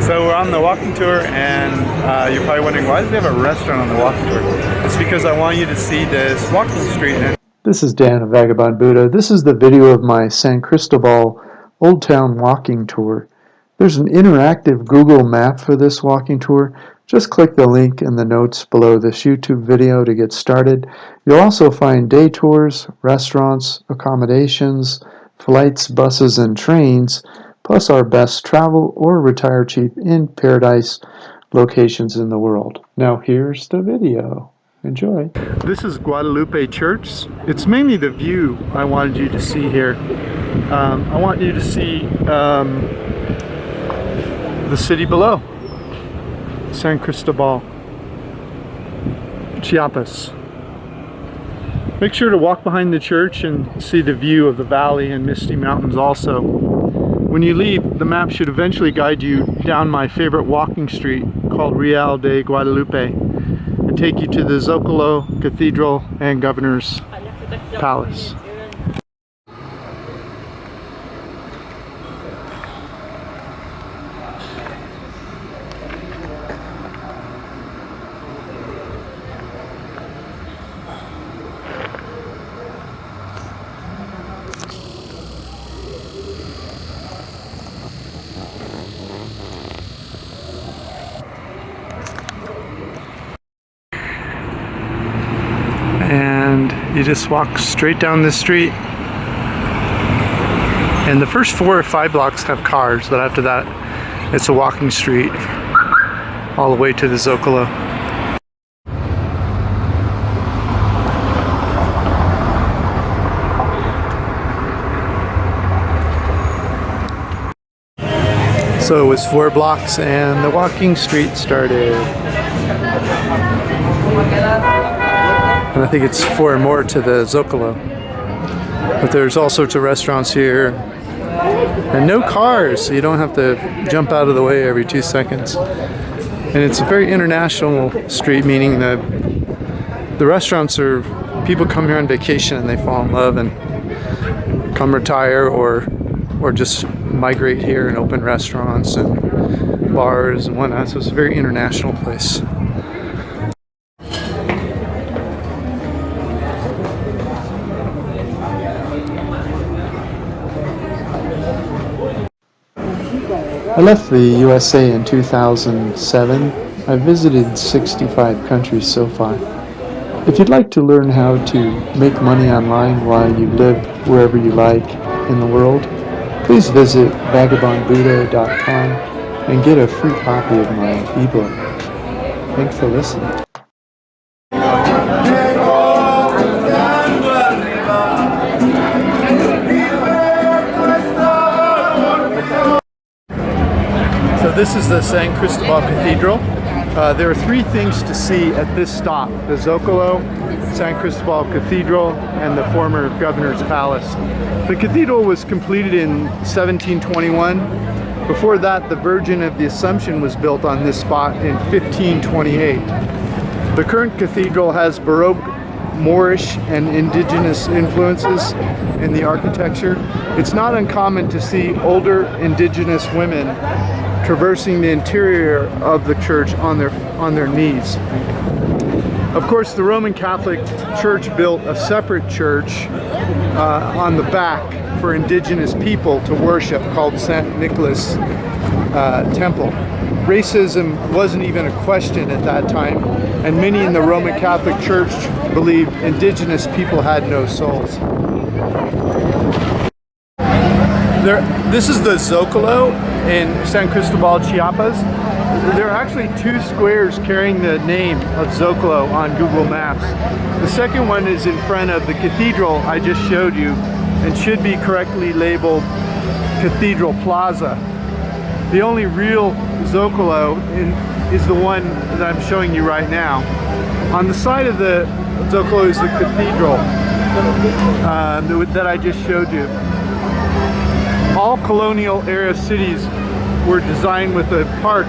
So we're on the walking tour, and you're probably wondering, why does they have a restaurant on the walking tour? It's because I want you to see this walking street. This is Dan of Vagabond Buddha. This is the video of my San Cristobal Old Town walking tour. There's an interactive Google map for this walking tour. Just click the link in the notes below this YouTube video to get started. You'll also find day tours, restaurants, accommodations, flights, buses, and trains, plus our best travel or retire cheap in paradise locations in the world. Now here's the video. Enjoy. This is Guadalupe Church. It's mainly the view I wanted you to see here. I want you to see the city below, San Cristobal, Chiapas. Make sure to walk behind the church and see the view of the valley and misty mountains also. When you leave, the map should eventually guide you down my favorite walking street called Real de Guadalupe and take you to the Zocalo Cathedral and Governor's Palace. And you just walk straight down this street, and the first 4 or 5 blocks have cars, but after that it's a walking street all the way to the Zocalo. So it was 4 blocks and the walking street started. And I think it's 4 more to the Zocalo. But there's all sorts of restaurants here. And no cars, so you don't have to jump out of the way every 2 seconds. And it's a very international street, meaning that the restaurants are, people come here on vacation and they fall in love and come retire or just migrate here and open restaurants and bars and whatnot. So it's a very international place. I left the USA in 2007. I've visited 65 countries so far. If you'd like to learn how to make money online while you live wherever you like in the world, please visit vagabondbuddha.com and get a free copy of my ebook. Thanks for listening. So this is the San Cristobal Cathedral. There are 3 things to see at this stop: the Zocalo, San Cristobal Cathedral, and the former Governor's Palace. The cathedral was completed in 1721. Before that, the Virgin of the Assumption was built on this spot in 1528. The current cathedral has Baroque, Moorish, and indigenous influences in the architecture. It's not uncommon to see older indigenous women traversing the interior of the church on their knees. Of course, the Roman Catholic Church built a separate church on the back for indigenous people to worship called St. Nicholas Temple. Racism wasn't even a question at that time, and many in the Roman Catholic Church believed indigenous people had no souls. This is the Zocalo in San Cristobal, Chiapas. There are actually 2 squares carrying the name of Zocalo on Google Maps. The second one is in front of the cathedral I just showed you and should be correctly labeled Cathedral Plaza. The only real Zocalo is the one that I'm showing you right now. On the side of the Zocalo is the cathedral that I just showed you. All colonial era cities were designed with a park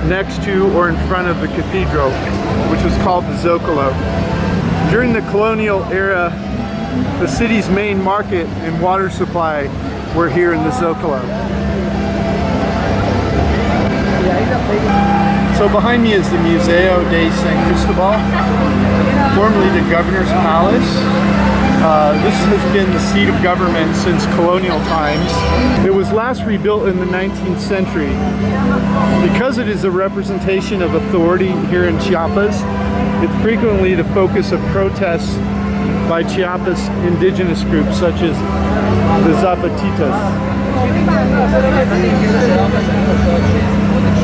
next to or in front of the cathedral, which was called the Zocalo. During the colonial era, the city's main market and water supply were here in the Zocalo. behind me is the Museo de San Cristobal, formerly the Governor's Palace. This has been the seat of government since colonial times. It was last rebuilt in the 19th century. Because it is a representation of authority here in Chiapas, it's frequently the focus of protests by Chiapas indigenous groups such as the Zapatitas.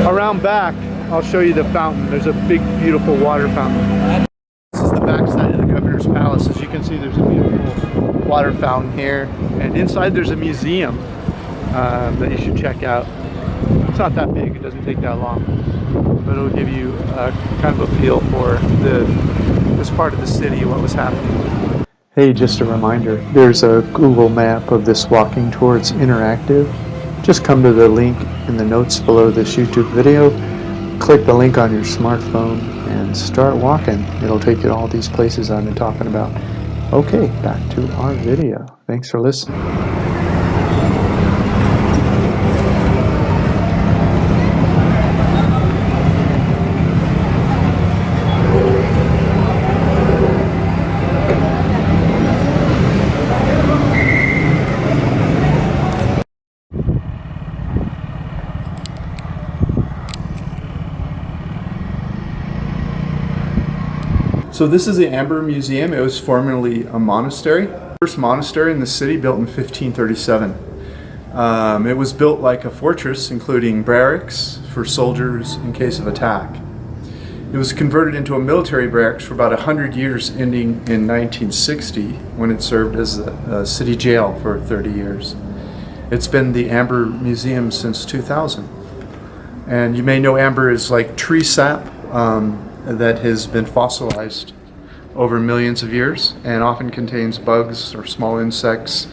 Around back, I'll show you the fountain. There's a big, beautiful water fountain. This is the back side of the Governor's Palace. As you can see, there's a beautiful water fountain here. And inside there's a museum that you should check out. It's not that big, it doesn't take that long. But it'll give you kind of a feel for this part of the city, what was happening. Hey, just a reminder, there's a Google map of this walking tour. It's interactive. Just come to the link in the notes below this YouTube video, click the link on your smartphone, and start walking. It'll take you to all these places I've been talking about. Okay, back to our video. Thanks for listening. So this is the Amber Museum. It was formerly a monastery. First monastery in the city, built in 1537. It was built like a fortress, including barracks for soldiers in case of attack. It was converted into a military barracks for about 100 years, ending in 1960, when it served as a city jail for 30 years. It's been the Amber Museum since 2000. And you may know amber is like tree sap, that has been fossilized over millions of years and often contains bugs or small insects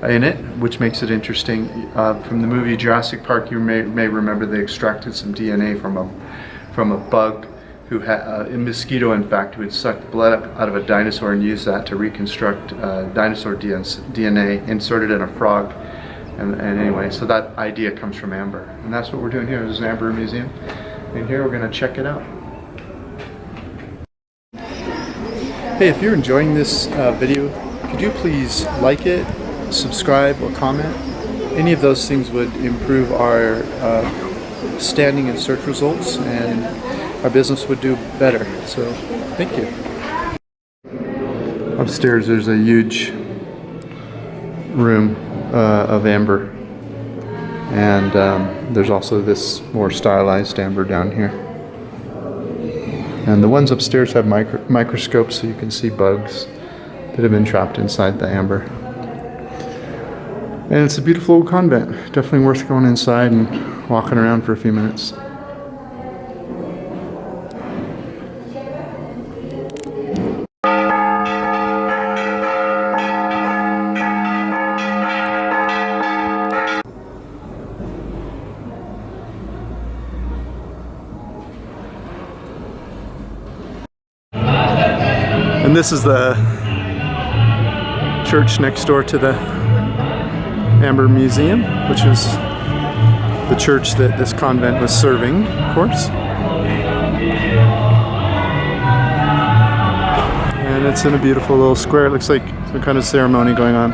in it, which makes it interesting. From the movie Jurassic Park, you may remember they extracted some DNA from a bug who had a mosquito, in fact, who had sucked blood out of a dinosaur and used that to reconstruct dinosaur DNA inserted in a frog. And anyway, so that idea comes from amber, and that's what we're doing here. This is an Amber Museum, and here we're going to check it out. Hey, if you're enjoying this video, could you please like it, subscribe, or comment? Any of those things would improve our standing in search results, and our business would do better. So, thank you. Upstairs, there's a huge room of amber, and there's also this more stylized amber down here. And the ones upstairs have microscopes so you can see bugs that have been trapped inside the amber. And it's a beautiful old convent. Definitely worth going inside and walking around for a few minutes. And this is the church next door to the Amber Museum, which is the church that this convent was serving, of course. And it's in a beautiful little square. It looks like some kind of ceremony going on.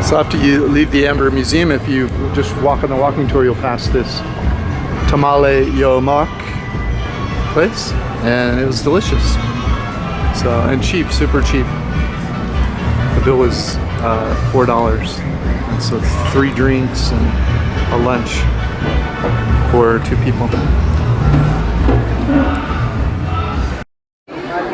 So after you leave the Amber Museum, if you just walk on the walking tour, you'll pass this tamale yomak place, and it was delicious. So, and cheap, super cheap. The bill was $4, and so 3 drinks and a lunch for 2 people.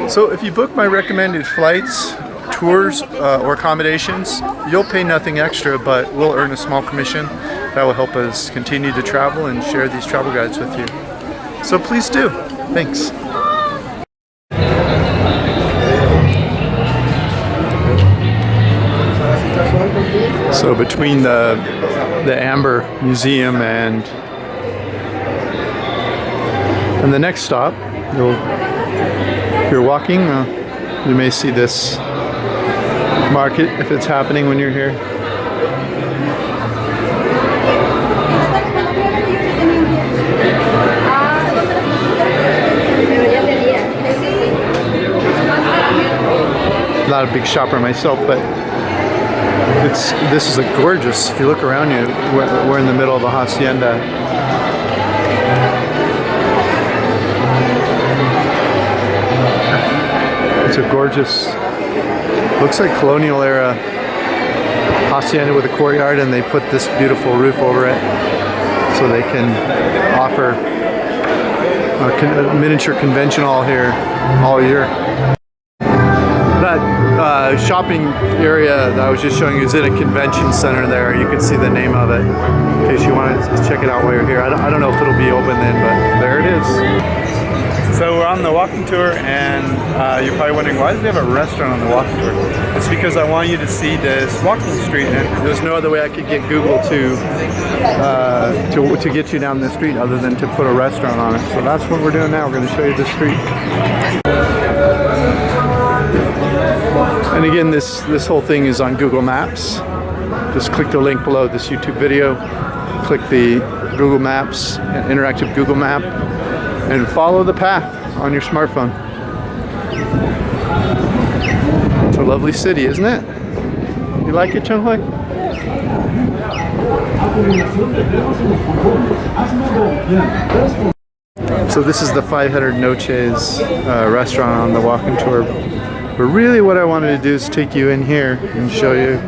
So if you book my recommended flights tours or accommodations, you'll pay nothing extra, but we'll earn a small commission that will help us continue to travel and share these travel guides with you. So please do. Thanks. So between the Amber Museum and the next stop, if you're walking, you may see this market if it's happening when you're here. Not a big shopper myself, but this is a gorgeous. If you look around you, we're in the middle of a hacienda. It's a gorgeous, looks like colonial era hacienda with a courtyard, and they put this beautiful roof over it so they can offer a miniature convention hall here all year. That shopping area that I was just showing you is in a convention center there. You can see the name of it in case you want to check it out while you're here. I don't know if it'll be open then, but there it is. So we're on the walking tour, and you're probably wondering, why does they have a restaurant on the walking tour? It's because I want you to see this walking street, and there's no other way I could get Google to get you down the street other than to put a restaurant on it. So that's what we're doing now. We're going to show you the street. And again, this whole thing is on Google Maps. Just click the link below this YouTube video, click the Google Maps, interactive Google map, and follow the path on your smartphone. It's a lovely city, isn't it? You like it, Chung Hui? So this is the 500 Noches restaurant on the walking tour. But really what I wanted to do is take you in here and show you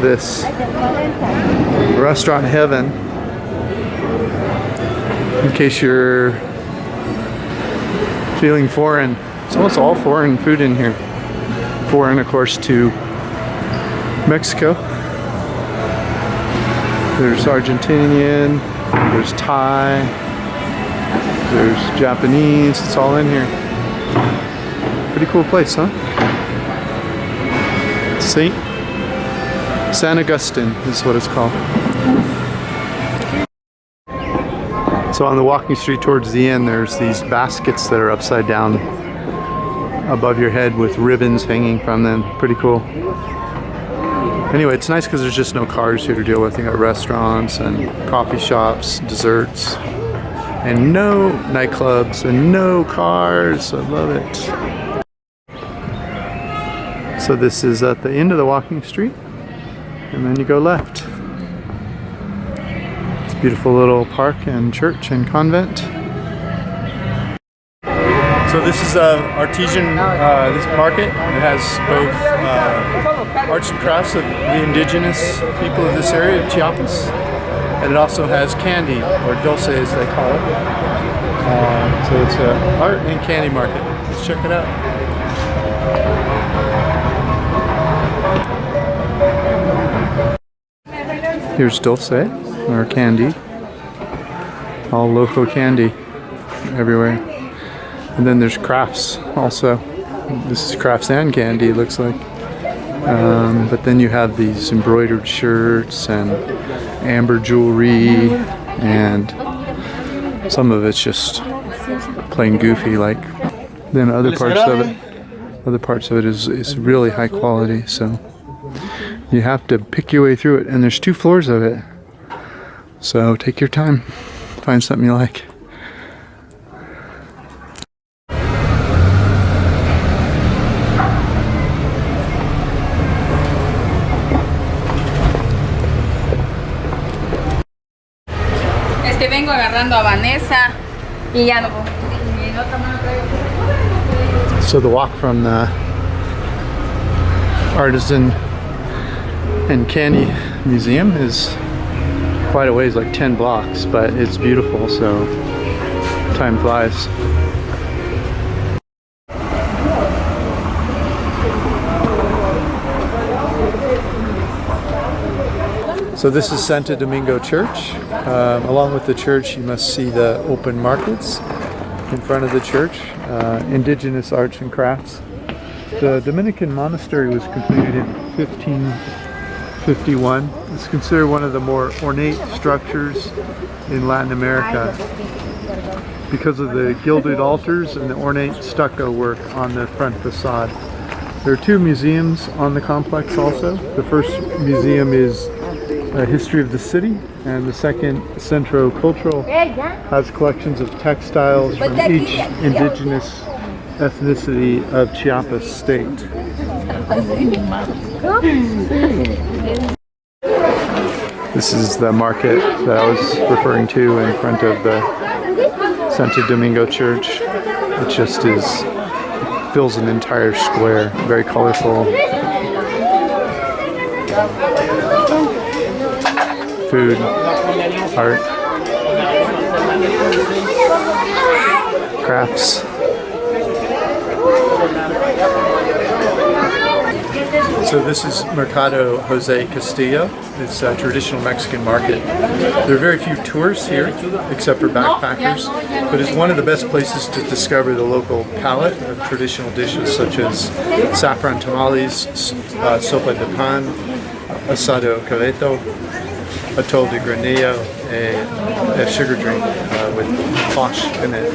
this restaurant heaven, in case you're feeling foreign. So it's all foreign food in here. Foreign, of course, to Mexico. There's Argentinian, there's Thai, there's Japanese, it's all in here. Pretty cool place, huh? San Agustin is what it's called. So on the walking street towards the end, there's these baskets that are upside down above your head with ribbons hanging from them. Pretty cool. Anyway, it's nice because there's just no cars here to deal with. You got restaurants and coffee shops, desserts, and no nightclubs and no cars. I love it. So this is at the end of the walking street, and then you go left. It's a beautiful little park and church and convent. So this is artisan, this market. It has both arts and crafts of the indigenous people of this area of Chiapas, and it also has candy, or dulce as they call it. So it's an art and candy market. Let's check it out. Here's dulce, or candy. All local candy everywhere. And then there's crafts also. This is crafts and candy, it looks like. But then you have these embroidered shirts and amber jewelry, and some of it's just plain goofy, like. Then other parts of it is really high quality, so you have to pick your way through it, and there's 2 floors of it. So take your time, find something you like. Vengo agarrando a Vanessa y ya no. So the walk from the Artisan and Candy Museum is quite a ways, like 10 blocks, but it's beautiful, so time flies. So this is Santo Domingo Church. Along with the church, you must see the open markets in front of the church, indigenous arts and crafts. The Dominican monastery was completed in 1551. It's considered one of the more ornate structures in Latin America because of the gilded altars and the ornate stucco work on the front facade. There are two museums on the complex also. The first museum is a history of the city, and the second, Centro Cultural, has collections of textiles from each indigenous ethnicity of Chiapas state. This is the market that I was referring to in front of the Santo Domingo Church. It just fills an entire square, very colorful. Food, art, crafts. So this is Mercado Jose Castilla. It's a traditional Mexican market. There are very few tourists here, except for backpackers, but it's one of the best places to discover the local palate of traditional dishes such as saffron tamales, sopa de pan, asado caleto, atole de granillo, a sugar drink with posh in it.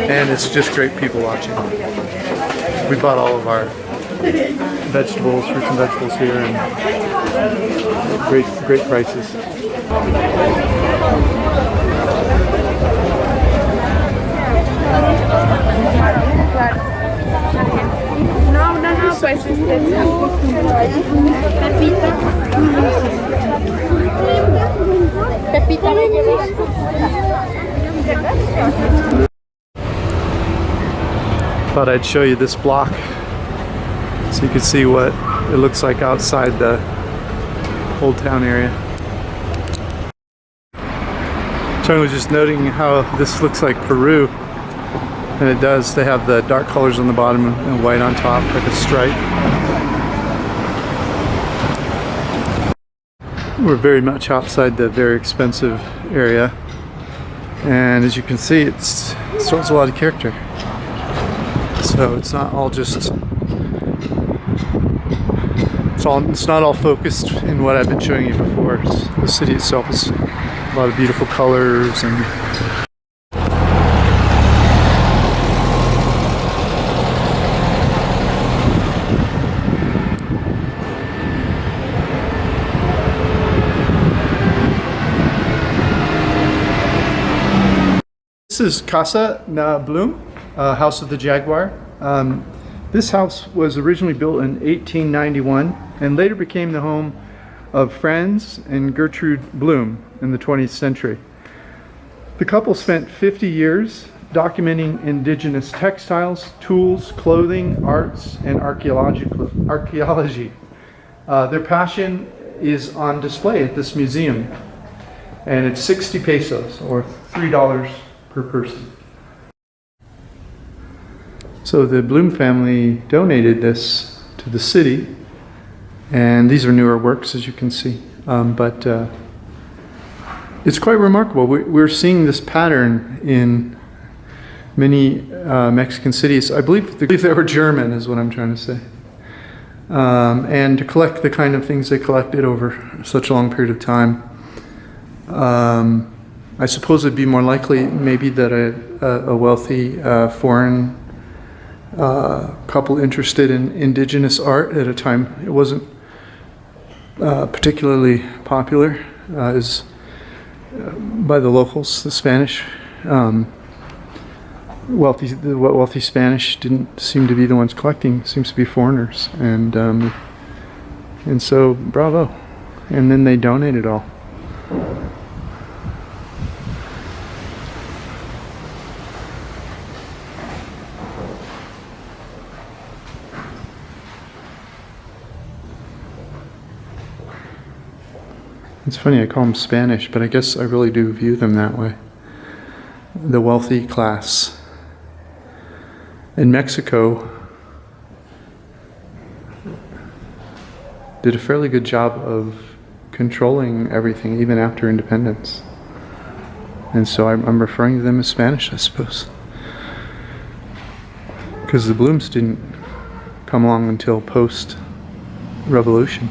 And it's just great people watching. We bought all of our vegetables, fruits and vegetables here, and great prices. No, pues Pepita me lleva. Thought I'd show you this block so you can see what it looks like outside the Old Town area. Chung was just noting how this looks like Peru, and it does. They have the dark colors on the bottom and white on top, like a stripe. We're very much outside the very expensive area, and as you can see, it shows a lot of character. So it's not all just it's not all focused in what I've been showing you before. The city itself is a lot of beautiful colors and this is Casa na Bloom, House of the Jaguar. This house was originally built in 1891 and later became the home of Franz and Gertrude Bloom in the 20th century. The couple spent 50 years documenting indigenous textiles, tools, clothing, arts, and archaeology. Their passion is on display at this museum, and it's 60 pesos or $3 per person. So the Bloom family donated this to the city, and these are newer works, as you can see, but it's quite remarkable. We're seeing this pattern in many Mexican cities. I believe they were German, is what I'm trying to say, and to collect the kind of things they collected over such a long period of time. I suppose it'd be more likely maybe that a wealthy foreign couple interested in indigenous art at a time it wasn't particularly popular by the locals. The Spanish wealthy Spanish didn't seem to be the ones collecting. Seems to be foreigners, and so bravo. And then they donated all. It's funny, I call them Spanish, but I guess I really do view them that way. The wealthy class. In Mexico, did a fairly good job of controlling everything even after independence. And so I'm referring to them as Spanish, I suppose. Because the Blooms didn't come along until post-revolution.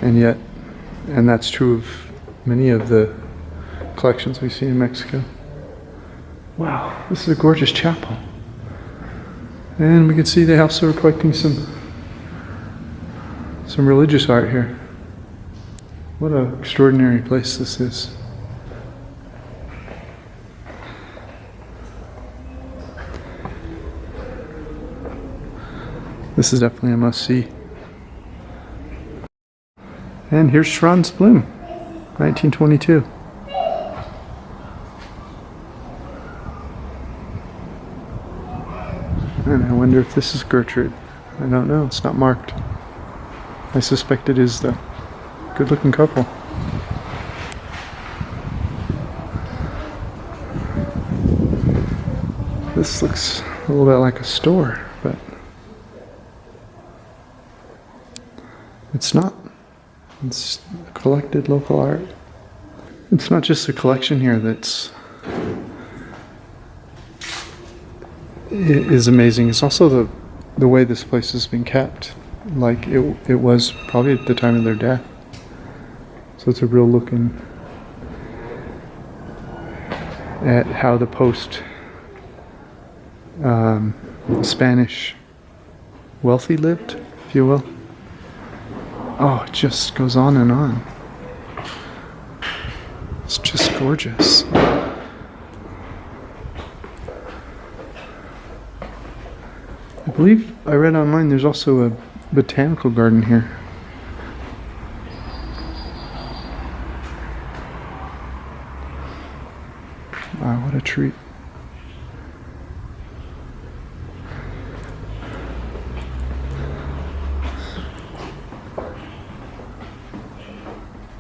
And that's true of many of the collections we see in Mexico. Wow, this is a gorgeous chapel. And we can see they also are collecting some religious art here. What an extraordinary place this is. This is definitely a must-see. And here's Franz Bloom, 1922. And I wonder if this is Gertrude. I don't know, it's not marked. I suspect it is though. Good looking couple. This looks a little bit like a store, but it's not. It's collected local art. It's not just the collection here that's is amazing. It's also the way this place has been kept, like it was probably at the time of their death. So it's a real look at how the post Spanish wealthy lived, if you will. Oh, it just goes on and on. It's just gorgeous. I believe I read online there's also a botanical garden here. Wow, what a treat.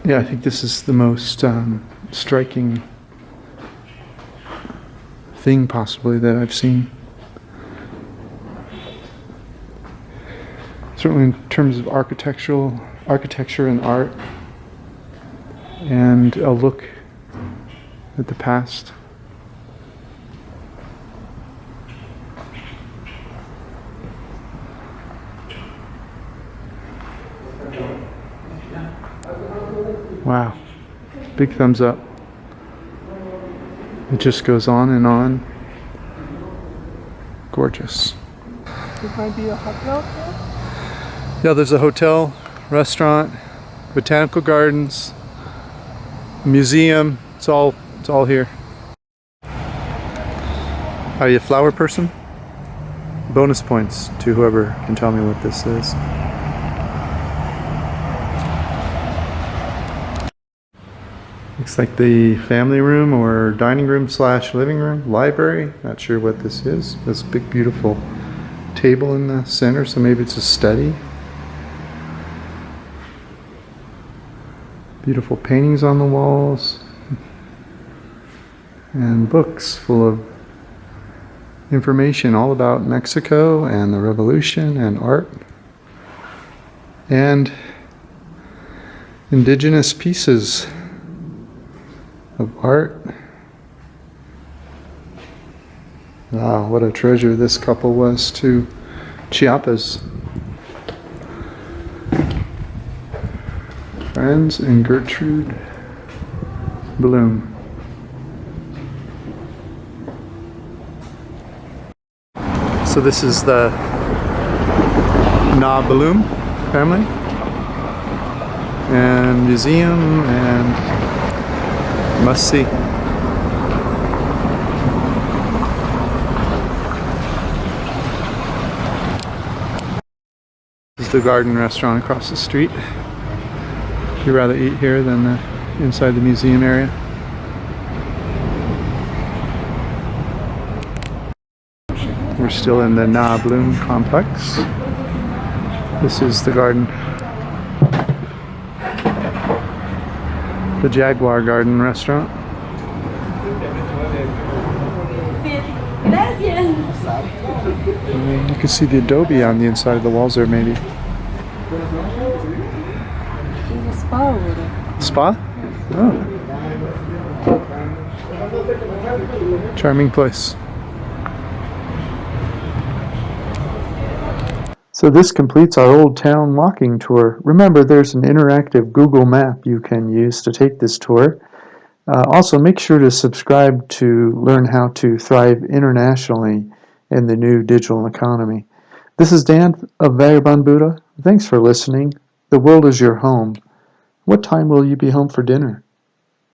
Yeah, I think this is the most striking thing possibly that I've seen. Certainly in terms of architecture and art, and a look at the past. Wow, big thumbs up. It just goes on and on. Gorgeous. This might be a hotel here. Yeah, there's a hotel, restaurant, botanical gardens, museum. It's all here. Are you a flower person? Bonus points to whoever can tell me what this is. Looks like the family room or dining room / living room, library. Not sure what this is. This big beautiful table in the center, so maybe it's a study. Beautiful paintings on the walls and books full of information all about Mexico and the revolution and art and indigenous pieces of art. Wow, what a treasure this couple was to Chiapas. Franz and Gertrude Bloom. So this is the Bloom family and museum and must see. This is the garden restaurant across the street. If you'd rather eat here than inside the museum area. We're still in the Bloom complex. This is the garden. The Jaguar Garden restaurant. You can see the adobe on the inside of the walls there, maybe. spa over there. Spa? Oh. Charming place. So this completes our Old Town walking tour. Remember, there's an interactive Google map you can use to take this tour. Also, make sure to subscribe to learn how to thrive internationally in the new digital economy. This is Dan of Vagabond Buddha. Thanks for listening. The world is your home. What time will you be home for dinner?